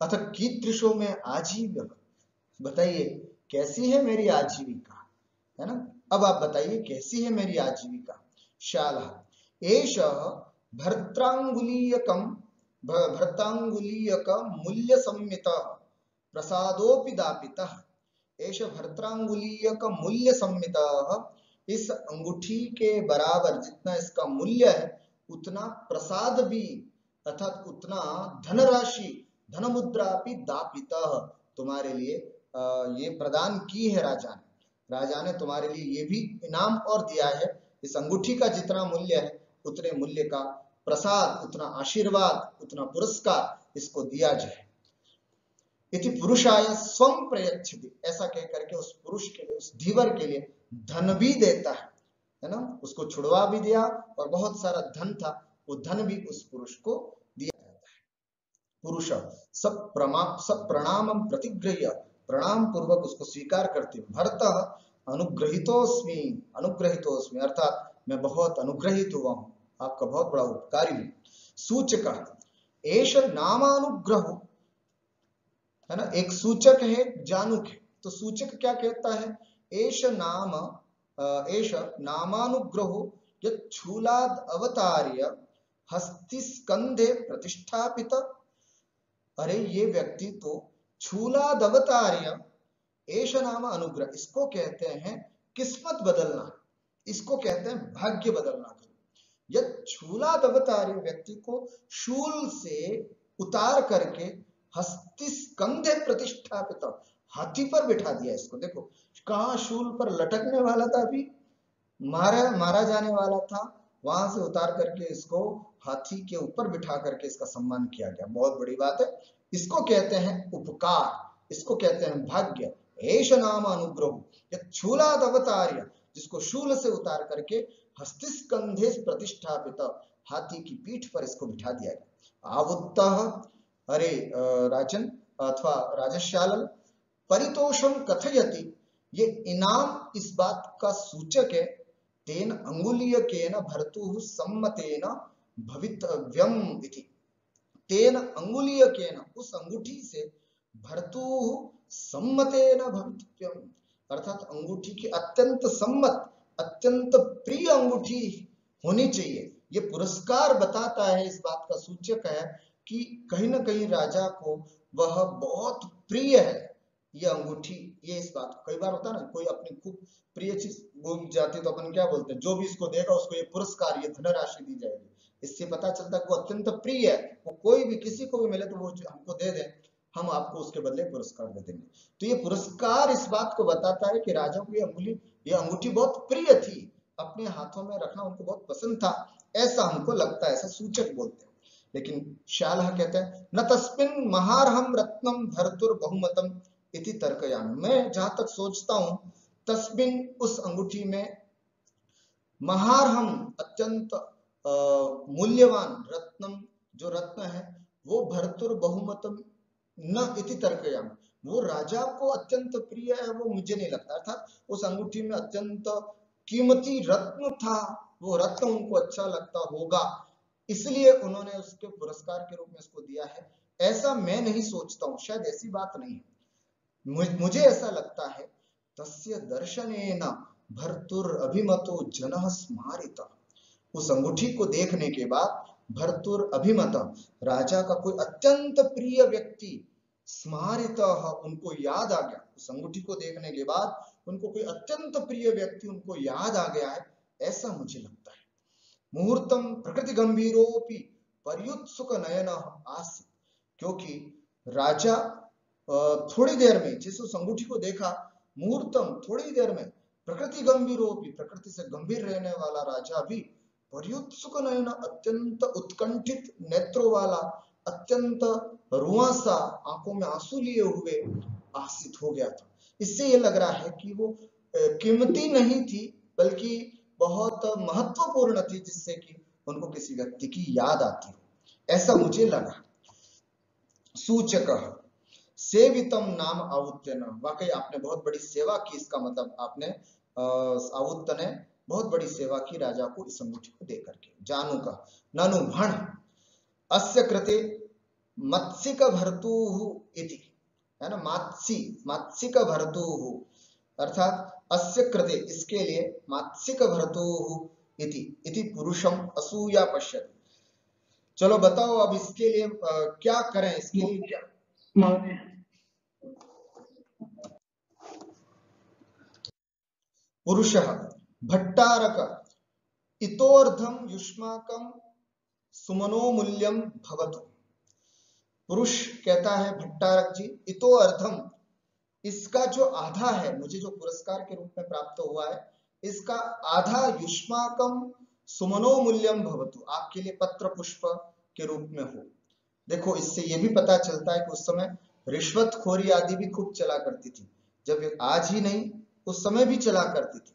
अथ कीदृशो में आजीव्य, बताइए कैसी है मेरी आजीविका, है ना, अब आप बताइए कैसी है मेरी आजीविका। शाल एष भर्त्रांगुलीयकम भर्तांगुलीयक मूल्य संमित प्रसादोपि दापितः। एष भर्त्रांगुलीयक मूल्य संमित, इस अंगूठी के बराबर जितना इसका मूल्य है उतना प्रसाद भी, अर्थात उतना धनराशि, धन मुद्रा भी दापितः, तुम्हारे लिए ये प्रदान की है राजा ने तुम्हारे लिए ये भी इनाम और दिया है। इस अंगूठी का जितना मूल्य है उतने मूल्य का प्रसाद, उतना आशीर्वाद, उतना पुरस्कार इसको दिया जाए। इति पुरुषाय स्वं प्रयच्छति, ऐसा कह करके उस पुरुष के लिए, उस धीवर के लिए धन भी देता है ना, उसको छुड़वा भी दिया और बहुत सारा धन था, वो धन भी उस पुरुष को दिया जाता है। पुरुष सब प्रणामम प्रतिगृह्य, प्रणाम पूर्वक उसको स्वीकार करते हुए, भरतः अनुग्रहितोस्मि, अनुग्रहितोस्मि अर्थात मैं बहुत अनुग्रहित हुआ हूं, आपका बहुत बड़ा उपकारी हूं। सूचक एष नामानुग्रह, है ना, एक सूचक है, जानुक है, तो सूचक क्या कहता है, एष नामानुग्रहो यच्छूलाद अवतार्य हस्तिस्कंधे प्रतिष्ठापित। अरे ये व्यक्ति तो छूलाद अवतार्य, एष नाम अनुग्रह, इसको कहते हैं किस्मत बदलना, इसको कहते हैं भाग्य बदलना। यच्छूलाद अवतार्य, व्यक्ति को शूल से उतार करके हस्तिस्कंधे प्रतिष्ठापित, हाथी पर बिठा दिया इसको। देखो कहां शूल पर लटकने वाला था, अभी मारा जाने वाला था, वहां से उतार करके इसको हाथी के ऊपर बिठा करके इसका सम्मान किया गया, बहुत बड़ी बात है। इसको कहते हैं उपकार, इसको कहते हैं भाग्य। एष नाम अनुग्रह यच्छूलाद अवतार्य, जिसको शूल से उतार करके हस्तिस्कंधे प्रतिष्ठापित, हाथी की पीठ पर इसको बिठा दिया गया। आवुत्तः, अरे राजन अथवा राजश्यालम, परितोषम कथयति, ये इनाम इस बात का सूचक है, तेन अंगुलीयकेन भर्तुः सम्मतेन भवितव्यम इति। तेन अंगुलीयकेन, उस अंगूठी से, भर्तुः सम्मतेन भवितव्यम, अर्थात अंगूठी की अत्यंत सम्मत, अत्यंत प्रिय अंगूठी होनी चाहिए। ये पुरस्कार बताता है, इस बात का सूचक है कि कहीं ना कहीं राजा को वह बहुत प्रिय है ये अंगूठी। ये इस बात, कई बार होता है ना, कोई अपनी खूब प्रिय चीज भूल जाती है तो अपन क्या बोलते हैं, जो भी इसको देगा उसको ये पुरस्कार, ये धनराशि दी जाएगी। इससे पता चलता है वो अत्यंत प्रिय है, वो कोई भी किसी को भी मिले तो वो हमको दे दे, हम आपको उसके बदले पुरस्कार दे देंगे। तो ये पुरस्कार इस बात को बताता है कि राजा को ये अंगूठी बहुत प्रिय थी, अपने हाथों में रखना उनको बहुत पसंद था, ऐसा हमको लगता है, ऐसा सूचक बोलते हैं। लेकिन शालह कहते हैं न तस्मिन् महारहम रत्नम भर्तुर बहुमतम इति तर्कयामि, मैं जहां तक सोचता हूं, तस्मिन्, उस अंगूठी में, महारहम, अत्यंत मूल्यवान, रत्नम, जो रत्न है, वो भर्तुर बहुमतम न इति तर्कयामि, वो राजा को अत्यंत प्रिय है, वो मुझे नहीं लगता। अर्थात उस अंगूठी में अत्यंत कीमती रत्न था, वो रत्न उनको अच्छा लगता होगा, इसलिए उन्होंने उसके पुरस्कार के रूप में इसको दिया है, ऐसा मैं नहीं सोचता हूं, शायद ऐसी बात नहीं है। मुझे ऐसा लगता है, तस्य दर्शनेन भर्तुर अभिमतो जनः स्मारित, उस अंगूठी को देखने के बाद भर्तुर अभिमत, राजा का कोई अत्यंत प्रिय व्यक्ति, स्मारित, उनको याद आ गया, उस अंगूठी को देखने के बाद उनको कोई अत्यंत प्रिय व्यक्ति उनको याद आ गया है, ऐसा मुझे लगता है। मुहूर्तम प्रकृति गंभीरोपि पर्युत्सुक नयन आसीत्, क्योंकि राजा थोड़ी देर में, जिस उस अंगूठी को देखा, मुहूर्तम, थोड़ी देर में, प्रकृति गंभीरोपि, प्रकृति से गंभीर रहने वाला राजा भी, पर्युत्सुक नयन, अत्यंत उत्कंठित नेत्रों वाला, अत्यंत रुआंसा, आंखों में आंसू लिए हुए आसित हो गया था। इससे ये लग रहा है कि वो कीमती नहीं थी, बल्कि बहुत महत्वपूर्ण थी, जिससे कि उनको किसी व्यक्ति की याद आती हो, ऐसा मुझे लगा। सूचक सेवितम नाम आहुत्य न, वाकई आपने बहुत बड़ी सेवा की, इसका मतलब आपने आहुत्य ने बहुत बड़ी सेवा की राजा को इस अंगूठी को दे करके। जानू का ननु भण अस्य कृते मत्सिक भर्तुः इति, है ना, मात्सिक भर्तुः अर्थात अस्य कृते इसके लिए मात्सिक भर्तुः इति पुरुषम असूया पश्यति। चलो बताओ अब इसके लिए क्या करें, इसके लिए क्या पुरुषः भट्टारक इतोर्धम युष्माकं सुमनोमूल्यम भवतु। पुरुष कहता है भट्टारक जी, इतो अर्धम, इसका जो आधा है, मुझे जो पुरस्कार के रूप में प्राप्त हुआ है, इसका आधा युष्माकम सुमनोमूल्यम भवतु, आपके लिए पत्र पुष्प के रूप में हो। देखो इससे ये भी पता चलता है कि उस समय रिश्वतखोरी आदि भी खूब चला करती थी, जब आज ही नहीं उस समय भी चला करती थी।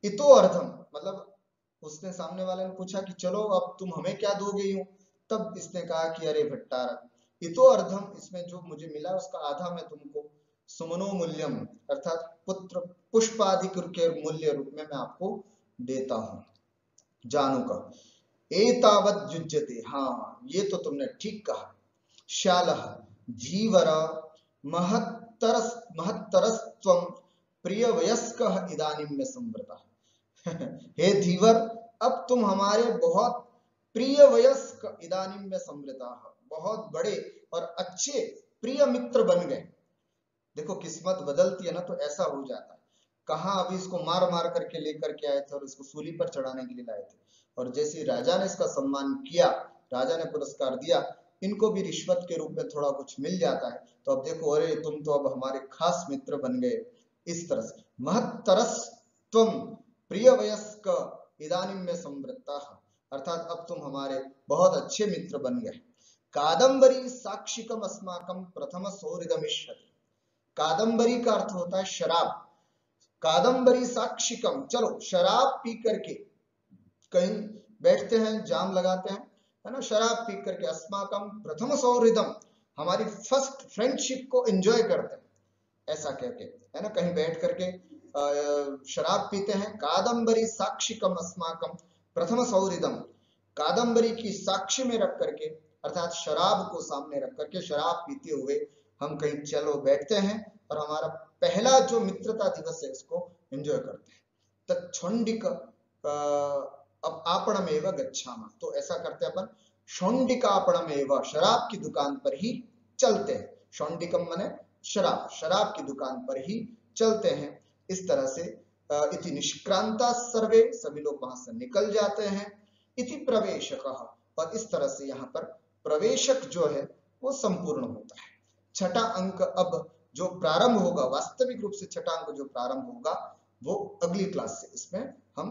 इतो अर्धम मतलब उसने सामने वाले ने पूछा कि चलो अब तुम हमें क्या दोगे यूं, तब इसने कहा कि अरे भट्टारक, इतो अर्धम, इसमें जो मुझे मिला उसका आधा मैं तुमको सुमनो मूल्यम अर्थात पुत्र पुष्पादि के मूल्य रूप में मैं आपको देता हूं। जानू का एतावत युज्यते, हाँ ये तो तुमने ठीक कहा। शालः धीवर महत्तरस्त्वं प्रियवयस्कः इदानीं मे संवृतः। हे धीवर, अब तुम हमारे बहुत प्रिय वयस्क, इदानीं में समृता, बहुत बड़े और अच्छे प्रिय मित्र बन गए। देखो किस्मत बदलती है ना, तो ऐसा हो जाता है। कहाँ अभी इसको मार मार करके लेकर के आए थे और इसको सूली पर चढ़ाने के लिए लाए थे, और जैसे राजा ने इसका सम्मान किया, राजा ने पुरस्कार दिया, इनको भी रिश्वत के रूप में थोड़ा कुछ मिल जाता है, तो अब देखो अरे तुम तो अब हमारे खास मित्र बन गए। इस तरह से महत्तरस्त्वं प्रिय वयस्क इदानीं में संवृत्ता, अर्थात अब तुम हमारे बहुत अच्छे मित्र बन गए। कादंबरी साक्षिकम अस्माकम प्रथम सौहृदमिष्यति, कादंबरी का अर्थ होता है शराब, कादंबरी साक्षिकम, चलो शराब पी करके कहीं बैठते हैं, जाम लगाते हैं, है ना, शराब पी करके, अस्माकम प्रथम सौहृदम, हमारी फर्स्ट फ्रेंडशिप को एंजॉय करते हैं, ऐसा कहते हैं, है ना, कहीं बैठ करके शराब पीते हैं। कादंबरी साक्षिकम अस्माकम प्रथम सौहृदम, कादंबरी की साक्षी में रख करके अर्थात शराब को सामने रख करके शराब पीते हुए हम कहीं चलो बैठते हैं और हमारा पहला जो मित्रता दिवस है इसको एंजॉय करते हैं। तच्छौंडिक आपणमेव गच्छामः, तो ऐसा करते हैं अपन, शौंडिकापणमेव, शराब की दुकान पर ही चलते हैं। शौंडिकम माने शराब, शराब की दुकान पर ही चलते हैं। इस तरह से इति निष्क्रांता सर्वे, सभी लोग वहां से निकल जाते हैं। इति प्रवेशकः, और इस तरह से यहाँ पर प्रवेशक जो है वो संपूर्ण होता है। छठा अंक अब जो प्रारंभ होगा, वास्तविक रूप से छठा अंक जो प्रारंभ होगा वो अगली क्लास से इसमें हम